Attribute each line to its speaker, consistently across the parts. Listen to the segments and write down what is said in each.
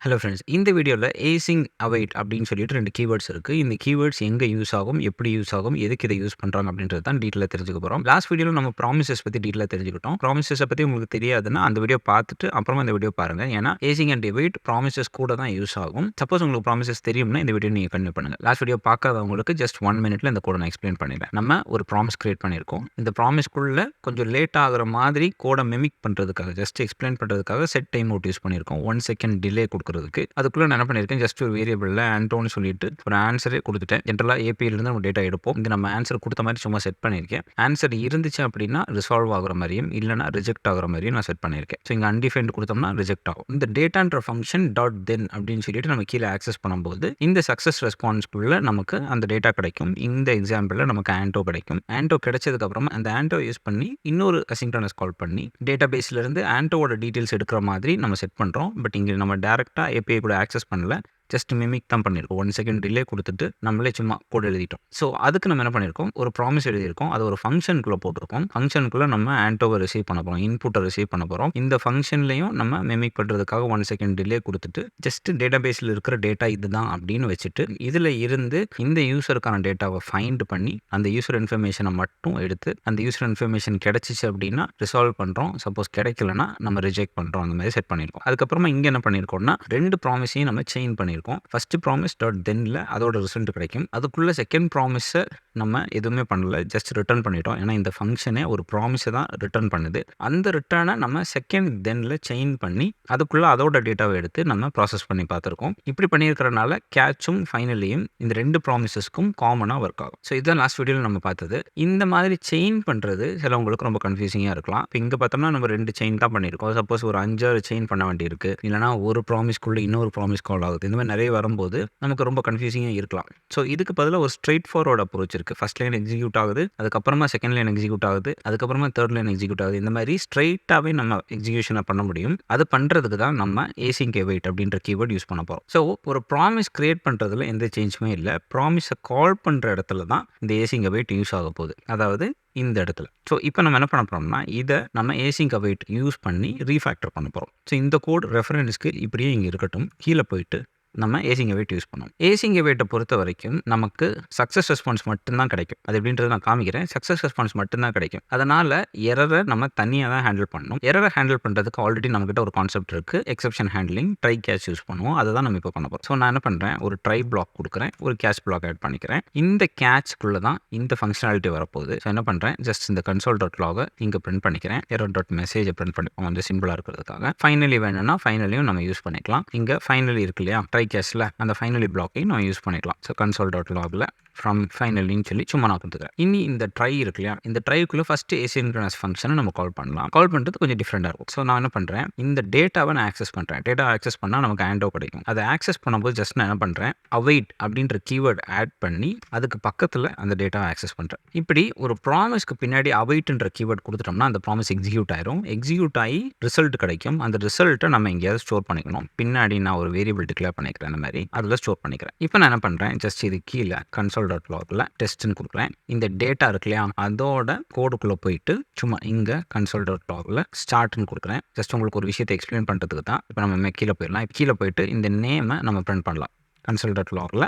Speaker 1: Hello friends. இந்த வீடியோல ஏசிங், await அப்படின்னு சொல்லிட்டு 2 கீவேர்ட்ஸ் இருக்கு. இந்த கீவேர்ட்ஸ் எங்க யூஸ் ஆகும்? எப்படி யூஸ் ஆகும்? எதுக்கு இத யூஸ் பண்றாங்க? அப்படின்றது தான் டீட்டெயிலா தெரிஞ்சுக்க போறோம். லாஸ்ட் வீடியோல நம்ம ப்ராமிசஸ் பத்தி டீட்டெயிலா தெரிஞ்சுக்கிட்டோம். ப்ராமிசஸ பத்தி உங்களுக்கு தெரியாதுன்னா, அந்த வீடியோ பார்த்துட்டு அப்புறமா இந்த வீடியோ பாருங்க. ஏன்னா ஏசிங் அண்ட் அவைட் ப்ராமிசஸ் கூட தான் யூஸ் ஆகும். சப்போஸ் உங்களுக்கு ப்ராமிசஸ் தெரியும்னா இந்த வீடியோ நீங்க கன்டினியூ பண்ணுங்க. லாஸ்ட் வீடியோ பார்க்காதவங்களுக்கு ஜஸ்ட் 1 மினிட்ல இந்த கோட நான் எக்ஸ்பிளைன் பண்ணிடுறேன். நம்ம ஒரு ப்ராமிஸ் கிரியேட் பண்ணியிருக்கோம். இந்த ப்ராமிஸ்க்குள்ள கொஞ்சம் லேட் ஆகுற மாதிரி கோட மிமிக் பண்றதுக்காக, ஜஸ்ட் எக்ஸ்பிளைன் பண்றதுக்காக செட் டைம் அவுட் யூஸ் பண்ணியிருக்கோம். 1 செகண்ட் டிலே குடுக்குறதுக்கு. அதுக்குள்ள நான் என்ன பண்ணியிருக்கேன், ஜஸ்ட் ஒரு வேரியபிள்ல ஆண்டோன்னு சொல்லிட்டு ஒரு ஆன்சரே குடுத்துட்டேன். ஜென்ரலா ஏபிஐலேருந்து நம்ம டேட்டா எடுப்போம். இங்க நம்ம ஆன்சர் குடுத்த மாதிரி சும்மா செட் பண்ணியிருக்கேன். ஆன்சர் இருந்துச்சு அப்படின்னா ரிசால்வ் ஆகுற மாரியும், இல்லன்னா ரிஜெக்ட் ஆகுற மாரியும் நான் செட் பண்ணியிருக்கேன். ஸோ இங்க அன்டிஃபைன்ட் குடுத்தோம்னா ரிஜெக்ட் ஆகும். இந்த டேட்டான்ற ஃபங்ஷன் டாட் தென் அப்படின்னு சொல்லிட்டு நம்ம கீழ ஆக்சஸ் பண்ணும்போது இந்த சக்சஸ் ரெஸ்பான்ஸ்க்குள்ள நமக்கு அந்த டேட்டா கிடைக்கும். இந்த எக்ஸாம்பிள்ல நமக்கு ஆண்டோ கிடைக்கும். ஆண்டோ கிடைச்சதுக்கு அப்புறமா அந்த ஆண்டோ யூஸ் பண்ணி இன்னொரு அசின்க்ரோனஸ் கால் பண்ணி டேட்டாபேஸ்ல இருந்து ஆண்டோவோட டீடைல்ஸ் எடுக்கிற மாதிரி நம்ம செட் பண்றோம். பட் இங்க நம்ம டைரக்ட்டா ஏபிஐ கூட ஆக்சஸ் பண்ணல. ஜஸ்ட் மிமிக் தான் பண்ணியிருக்கோம். 1 செகண்ட் டிலே குடுத்துட்டு நம்மளே சும்மா கோட் எழுதிட்டோம். ஸோ அதுக்கு நம்ம என்ன பண்ணியிருக்கோம், ஒரு ப்ராமிஸ் எழுதியிருக்கோம். அது ஒரு ஃபங்ஷனுக்குள்ள போட்டிருக்கோம். ஃபங்ஷனுக்குள்ள நம்ம ஆண்டோவ ரிசீவ் பண்ண போறோம். இன்புட்ட ரிசீவ் பண்ண போறோம். இந்த ஃபங்ஷன்லயும் நம்ம மிமிக் பண்றதுக்காக 1 செகண்ட் டிலே குடுத்துட்டு ஜஸ்ட் டேட்டாபேஸ்ல இருக்கிற டேட்டா இதுதான் அப்படின்னு வச்சுட்டு, இதுல இருந்து இந்த யூசருக்கான டேட்டாவ ஃபைண்ட் பண்ணி அந்த யூசர் இன்ஃபர்மேஷன மட்டும் எடுத்து அந்த யூசர் இன்ஃபர்மேஷன் கிடைச்சிச்சு அப்படின்னா ரிசால்வ் பண்றோம். சப்போஸ் கிடைக்கலன்னா நம்ம ரிஜெக்ட் பண்றோம். அந்த மாதிரி செட் பண்ணியிருக்கோம். அதுக்கப்புறமா இங்க என்ன பண்ணியிருக்கோம்னா 2 ப்ராமிஸையும் நம்ம செயின் பண்ணியிருக்கோம். ஃபர்ஸ்ட் ப்ராமிஸ் டாட் தென்ல அதோட ரிசல்ட் கிடைக்கும். அதுக்குள்ள செகண்ட் ப்ராமிஸ நம்ம எதுவுமே பண்ணல. ஜஸ்ட் ரிட்டர்ன் பண்ணிட்டோம். ஏன்னா இந்த ஃபங்ஷனே ஒரு ப்ராமிஸ தான் ரிட்டர்ன் பண்ணுது. அந்த ரிட்டர்னை நம்ம செகண்ட் தென்ல செயின் பண்ணி அதுக்குள்ள அதோட டேட்டாவை எடுத்து நம்ம ப்ராசஸ் பண்ணி பார்த்துருக்கோம். இப்படி பண்ணியிருக்கிறனால கேட்சும் ஃபைனலியும் இந்த 2 ப்ராமிசஸ்க்கும் காமனா ஒர்க் ஆகும். ஸோ இதுதான் லாஸ்ட் வீடியோல நம்ம பார்த்தது. இந்த மாதிரி செயின் பண்றது சிலவங்களுக்கு ரொம்ப கன்ஃபியூசிங்கா இருக்கலாம். இப்போ இங்க பார்த்தோம்னா நம்ம 2 செயின் தான் பண்ணியிருக்கோம். சப்போஸ் ஒரு 5, 6 செயின் பண்ண வேண்டியிருக்கு. இல்லைனா ஒரு ப்ராமிஸ்க்குள்ள இன்னொரு ப்ராமிஸ் கால் ஆகுது. இந்த மாதிரி நிறைய வரும்போது நமக்கு ரொம்ப கன்ஃபியூசிங்கா இருக்கலாம். ஸோ இதுக்கு பதிலா ஒரு ஸ்ட்ரெயிட் ஃபார்வர்ட் அப்ரோச் இருக்கு. ஃபர்ஸ்ட் லைன் எக்ஸிக்யூட் ஆகுது. அதுக்கப்புறமா செகண்ட் லைன் எக்ஸிக்யூட் ஆகுது. அதுக்கப்புறமா தேர்ட் லைன் எக்ஸிக்யூட் ஆகுது. இந்த மாதிரி ஸ்ட்ரெயிட்டாவே நம்ம எக்ஸிகியூஷனை பண்ண முடியும். அது பண்றதுக்கு தான் நம்ம ஏசிங் அவைட் அப்படின்ற கீவேர்ட் யூஸ் பண்ண போறோம். ஸோ ஒரு ப்ராமிஸ் கிரியேட் பண்றதுல எந்த சேஞ்சுமே இல்லை. ப்ராமிஸை கால் பண்ற இடத்துல தான் இந்த ஏசிங் அவைட் யூஸ் ஆக போகுது. அதாவது இந்த இடத்துல. ஸோ இப்போ நம்ம என்ன பண்ண போறோம்னா, இதை நம்ம ஏசிங் அவைட் யூஸ் பண்ணி ரீஃபேக்டர் பண்ண போறோம். ஸோ இந்த கோட் ரெஃபரன்ஸ்க்கு இப்படியே இங்கே இருக்கட்டும். கீழே போயிட்டு நம்ம ஏசிங் அவைட் யூஸ் பண்ணுவோம். ஏசிங் அவைட்டை பொறுத்த வரைக்கும் நமக்கு சக்ஸஸ் ரெஸ்பான்ஸ் மட்டும்தான் கிடைக்கும். அது எப்படின்றத நான் காமிக்கிறேன். சக்ஸஸ் ரெஸ்பான்ஸ் மட்டும்தான் கிடைக்கும். அதனால எரரை நம்ம தனியாக தான் ஹேண்டில் பண்ணணும். எரரை ஹேண்டில் பண்ணுறதுக்கு ஆல்ரெடி நம்மகிட்ட ஒரு கான்செப்ட் இருக்கு. Exception handling, try catch use பண்ணுவோம். அதை தான் நம்ம இப்போ பண்ண போகிறோம். ஸோ நான் என்ன பண்ணுறேன், ஒரு ட்ரை பிளாக் கொடுக்குறேன், ஒரு கேட்ச் பிளாக் ஆட் பண்ணிக்கிறேன். இந்த கேட்ச்க்குள்ள தான் இந்த ஃபங்க்ஷனாலிட்டி வரப்போகுது. ஸோ என்ன பண்ணுறேன், ஜஸ்ட் இந்த கன்சோல் டாட் லாகை இங்கே பிரிண்ட் பண்ணிக்கிறேன். எரர் டாட் மெசேஜை பிரிண்ட் பண்ணிப்போம், கொஞ்சம் சிம்பிளாக இருக்கிறதுக்காக. ஃபைனலி வேணும்னா ஃபைனலியும் நம்ம யூஸ் பண்ணிக்கலாம். இங்கே ஃபைனலி இருக்கு இல்லையா, ட்ரை கேட்ச்ல அந்த ஃபைனலி பிளாக்கையும் நம்ம யூஸ் பண்ணிக்கலாம். ஸோ கன்சோல் டாட் லாகில் ஃப்ரம் ஃபைனலின்னு சொல்லி சும்மா நான் கொடுத்துக்கிறேன். இனி இந்த ட்ரை இருக்கு இல்லையா, இந்த ட்ரைக்குள்ளே ஃபஸ்ட்டு ஏசின்க்ரோனஸ் ஃபங்க்ஷனை நம்ம கால் பண்ணலாம். கால் பண்ணுறது கொஞ்சம் டிஃப்ரெண்டாக இருக்கும். ஸோ நான் என்ன பண்ணுறேன், இந்த டேட்டாவை நான் ஆக்சஸ் பண்ணுறேன். டேட்டா ஆக்சஸ் பண்ணால் நமக்கு ஆண்டோ கிடைக்கும். அதை ஆக்சஸ் பண்ணும்போது ஜஸ்ட் நான் என்ன பண்ணுறேன், அவைட் அப்படின்ற கீவேர்ட் ஆட் பண்ணி அதுக்கு பக்கத்தில் அந்த டேட்டாவை ஆக்சஸ் பண்ணுறேன். இப்படி ஒரு ப்ராமிஸ்க்கு பின்னாடி அவைட்ன்ற கீவேர்ட் கொடுத்துட்டோம்னா அந்த ப்ராமிஸ் எக்ஸிக்யூட் ஆயிரும். எக்ஸிக்யூட் ஆகி ரிசல்ட் கிடைக்கும். அந்த ரிசல்ட்டை நம்ம எங்கேயாவது ஸ்டோர் பண்ணிக்கணும். பின்னாடி நான் ஒரு வேரியபிள் டிக்ளேர் பண்ணிக்கிறேன். அந்த மாதிரி அதில் ஸ்டோர் பண்ணிக்கிறேன். இப்போ நான் என்ன பண்ணுறேன், ஜஸ்ட் இது கீழே கன்சோல் டாட் லாகில் டெஸ்ட்னு கொடுக்குறேன். இந்த டேட்டா இருக்கு இல்லையா, அதோட கோடுக்குள்ளே போயிட்டு சும்மா இங்கே கன்சோல் டாட் லாகில் ஸ்டார்ட்னு கொடுக்குறேன். ஜஸ்ட் உங்களுக்கு ஒரு விஷயத்தை எக்ஸ்பிளைன் பண்ணுறதுக்கு தான். இப்போ நம்ம கீழே போயிடலாம். கீழே போயிட்டு இந்த நேமை நம்ம பிரிண்ட் பண்ணலாம். கன்சோல் டாட் லாகில்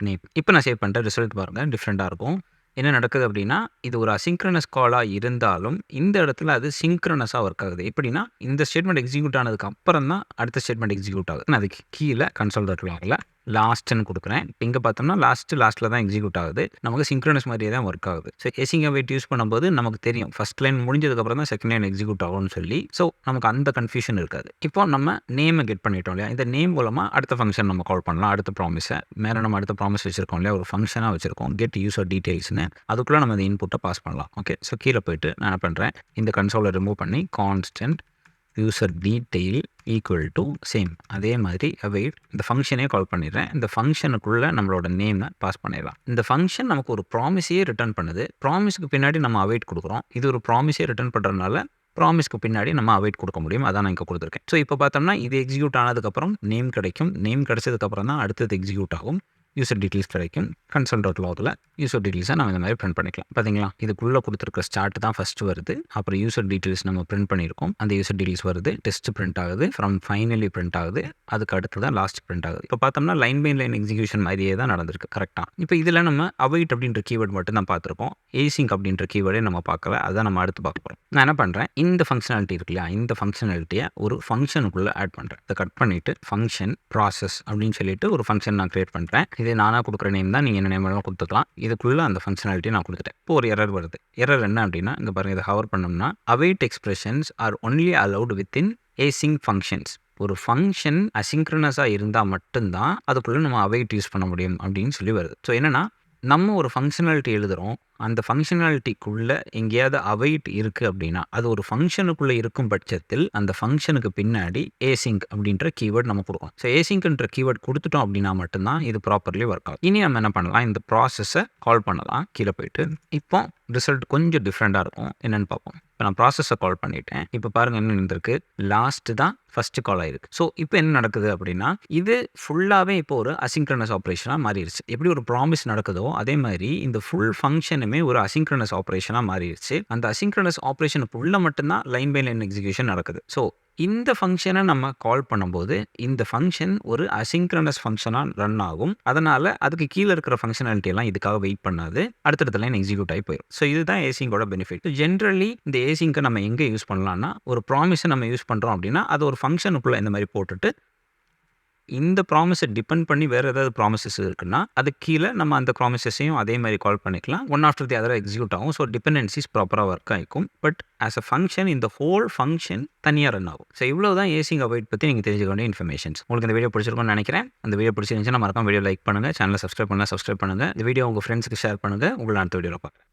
Speaker 1: நேம். இப்போ நான் சேவ் பண்ணிட்டேன். ரிசல்ட் பாருங்கள், டிஃப்ரெண்ட்டாக இருக்கும். என்ன நடக்குது அப்படின்னா, இது ஒரு அசிங்க்ரனஸ் காலாக இருந்தாலும் இந்த இடத்துல அது சிங்க்ரனஸாக ஒர்க் ஆகுது. எப்படின்னா, இந்த ஸ்டேட்மெண்ட் எக்ஸிக்யூட் ஆனதுக்கு அப்புறம் தான் அடுத்த ஸ்டேட்மெண்ட் எக்ஸிக்யூட் ஆகுது. அதுக்கு கீழே கன்சோல் டாட் லாகில் லாஸ்ட்னு கொடுக்குறேன். இங்கே பார்த்தோம்னா லாஸ்ட்டில் தான் எக்ஸிக்யூட் ஆகுது. நமக்கு சிங்க்ரனஸ் மாதிரியே தான் ஒர்க் ஆகுது. ஸோ ஏசிங் அவைட் யூஸ் பண்ணும்போது நமக்கு தெரியும் ஃபர்ஸ்ட் லைன் முடிஞ்சதுக்கப்புறம் தான் செகண்ட் லைன் எக்ஸிக்யூட் ஆகும்னு சொல்லி. ஸோ நமக்கு அந்த கன்ஃபியூஷன் இருக்காது. இப்போ நம்ம நேமை கெட் பண்ணிட்டோம் இல்லையா, இந்த நேம் மூலமாக அடுத்த ஃபங்க்ஷன் நம்ம கால் பண்ணலாம். அடுத்த ப்ராமிஸை மேலே நம்ம அடுத்த ப்ராமிஸ் வச்சிருக்கோம் இல்லையா, ஒரு ஃபங்க்ஷனாக வச்சிருக்கோம், கெட் யூசர் டீடைல்ஸ்னு. அதுக்குள்ளே நம்ம இந்த இன்புட்டை பாஸ் பண்ணலாம். ஓகே, ஸோ கீழே போயிட்டு நான் என்ன பண்ணுறேன், இந்த கன்சோலை ரிமூவ் பண்ணி constant user detail equal to same, அதே மாதிரி அவைட் இந்த ஃபங்க்ஷனே கால் பண்ணிடுறேன். இந்த ஃபங்க்ஷனுக்குள்ளே நம்மளோட நேமை பாஸ் பண்ணிடலாம். இந்த ஃபங்க்ஷன் நமக்கு ஒரு ப்ராமிஸையே ரிட்டர்ன் பண்ணுது. ப்ராமிஸ்க்கு பின்னாடி நம்ம அவைட் கொடுக்குறோம். இது ஒரு ப்ராமிஸே ரிட்டர்ன் பண்ணுறதுனால ப்ராமிஸ்க்கு பின்னாடி நம்ம அவைட் கொடுக்க முடியும். அதான் நான் இங்கே கொடுத்துருக்கேன். ஸோ இப்போ பார்த்தோம்னா இது எக்ஸிக்யூட் ஆனதுக்கப்புறம் நேம் கிடைக்கும். நேம் கிடைச்சதுக்கப்புறம் தான் அடுத்தது எக்ஸிக்யூட் ஆகும். யூசர் டீட்டெயில்ஸ் கிடைக்கும். console.logல யூசர் டீட்டெயில்ஸை நம்ம இந்த மாதிரி பிரிண்ட் பண்ணிக்கலாம். பார்த்தீங்களா, இதுக்குள்ளே கொடுத்துருக்க ஸ்டார்ட் தான் ஃபஸ்ட்டு வருது. அப்புறம் யூசர் டீட்டெயில்ஸ் நம்ம பிரிண்ட் பண்ணியிருக்கோம். அந்த யூசர் டீட்டெயில்ஸ் வருது. டெஸ்ட் பிரிண்ட் ஆகுது. ஃப்ரம் ஃபைனலி பிரிண்ட் ஆகுது. அதுக்கு அடுத்து தான் லாஸ்ட் பிரிண்ட் ஆகுது. இப்போ பார்த்தோம்னா லைன் பை லைன் எக்ஸிக்யூஷன் மாதிரியே தான் நடந்திருக்கு. கரெக்டாக. இப்போ இதில் நம்ம அவைட் அப்படின்ற கீவேர்ட் மட்டும் தான் பார்த்துருக்கோம். async அப்படின்ற கீவேர்டே நம்ம பார்க்கல. அதான் நம்ம அடுத்து பார்க்க போகிறோம். நான் என்ன பண்ணுறேன், இந்த ஃபங்க்ஷனாலிட்டி இருக்கு இல்லையா, இந்த ஃபங்க்ஷனாலிட்டியை ஒரு ஃபங்க்ஷனுக்குள்ளே ஆட் பண்ணுறேன். இதை கட் பண்ணிவிட்டு ஃபங்க்ஷன் ப்ராசஸ் அப்படின்னு சொல்லிட்டு ஒரு ஃபங்க்ஷன் நான் கிரியேட் பண்ணுறேன். இது நானாக கொடுக்குற நேம் தான், நீங்கள் என்ன நேம் வேணாலும் கொடுத்துக்கலாம். இதுக்குள்ளே அந்த ஃபங்க்ஷனாலிட்டி நான் கொடுத்துட்டேன். இப்போ ஒரு எரர் வருது. எரர் என்ன அப்படின்னா, இங்கே பாருங்கள், இதை ஹவர் பண்ணோம்னா await expressions R only allowed within async functions. ஒரு ஃபங்க்ஷன் அசிங்க்ரனஸாக இருந்தால் மட்டும்தான் அதுக்குள்ளே நம்ம அவைட் யூஸ் பண்ண முடியும் அப்படின்னு சொல்லி வருது. ஸோ என்னென்னா, நம்ம ஒரு ஃபங்க்ஷனாலிட்டி எழுதுகிறோம். அந்த ஃபங்க்ஷனாலிட்டிக்குள்ளே எங்கேயாவது அவைட் இருக்குது அப்படின்னா, அது ஒரு ஃபங்க்ஷனுக்குள்ளே இருக்கும் பட்சத்தில் அந்த ஃபங்க்ஷனுக்கு பின்னாடி async அப்படின்ற கீவேர்ட் நம்ம கொடுக்கணும். ஸோ async கீவேர்ட் கொடுத்துட்டோம் அப்படின்னா மட்டும்தான் இது ப்ராப்பர்லி ஒர்க் ஆகும். இனி நம்ம என்ன பண்ணலாம், இந்த ப்ராசஸை கால் பண்ணலாம். கீழே போயிட்டு இப்போ ரிசல்ட் கொஞ்சம் டிஃப்ரெண்ட்டாக இருக்கும். என்னென்னு பார்ப்போம். இப்போ நான் ப்ராசஸை கால் பண்ணிட்டேன். இப்போ பாருங்கள் என்ன இருந்திருக்கு, லாஸ்ட்டு தான் ஃபஸ்ட்டு கால் ஆயிருக்கு. ஸோ இப்போ என்ன நடக்குது அப்படின்னா, இது ஃபுல்லாகவே இப்போ ஒரு அசிங்க்ரனஸ் ஆப்ரேஷனாக மாறிடுச்சு. எப்படி ஒரு ப்ராமிஸ் நடக்குதோ அதே மாதிரி இந்த ஃபுல் ஃபங்க்ஷனுமே ஒரு அசிங்க்ரனஸ் ஆப்ரேஷனாக மாறிடுச்சு. அந்த அசிங்க்ரனஸ் ஆப்ரேஷனுக்குள்ளே மட்டும்தான் லைன் பை லைன் எக்ஸிக்யூஷன் நடக்குது. ஸோ இந்த ஃபங்க்ஷனை நம்ம கால் பண்ணும்போது இந்த ஃபங்க்ஷன் ஒரு அசிங்க்ரனஸ் ஃபங்க்ஷனாக ரன் ஆகும். அதனால் அதுக்கு கீழே இருக்கிற ஃபங்க்ஷனாலிட்டி எல்லாம் இதுக்காக வெயிட் பண்ணாது, அடுத்தடுத்த லைன் எக்ஸிக்யூட் ஆகி போயிடும். ஸோ இதுதான் ஏசிங்கோட பெனிஃபிட். ஜென்ரலி இந்த ஏசிங்கை நம்ம எங்கே யூஸ் பண்ணலாம்னா, ஒரு ப்ராமிஸை நம்ம யூஸ் பண்ணுறோம் அப்படின்னா அது ஒரு ஃபங்க்ஷனுக்குள்ளே இந்த மாதிரி போட்டுட்டு இந்த ப்ராமிஸை டிபெண்ட் பண்ணி வேறு ஏதாவது ப்ராமிசஸ் இருக்குன்னா அது கீழே நம்ம அந்த ப்ராமிசஸையும் அதே மாதிரி கால் பண்ணிக்கலாம். One after the other execute ஆகும். ஸோ டிபெண்டன்சிஸ் ப்ராப்பராக ஒர்க் ஆகிக்கும். பட் ஆஸ் அ ஃபங்க்ஷன் இந்த ஹோல் ஃபங்க்ஷன் தனியாக ரன் ஆகும். ஸோ இவ்வளோ தான் ஏசிங் அவைட் பற்றி நீங்கள் தெரிஞ்சுக்க வேண்டிய இன்ஃபர்மேஷன்ஸ். உங்களுக்கு இந்த வீடியோ பிடிச்சிருக்கும்னு நினைக்கிறேன். அந்த வீடியோ பிடிச்சிருந்துச்சுன்னா மறக்காம வீடியோ லைக் பண்ணுங்கள், சேனலை சப்ஸ்கிரைப் பண்ணுங்கள். இந்த வீடியோ உங்கள் ஃப்ரெண்ட்ஸுக்கு ஷேர் பண்ணுங்கள். உங்களை அடுத்த வீடியோவில் பார்க்குறேன்.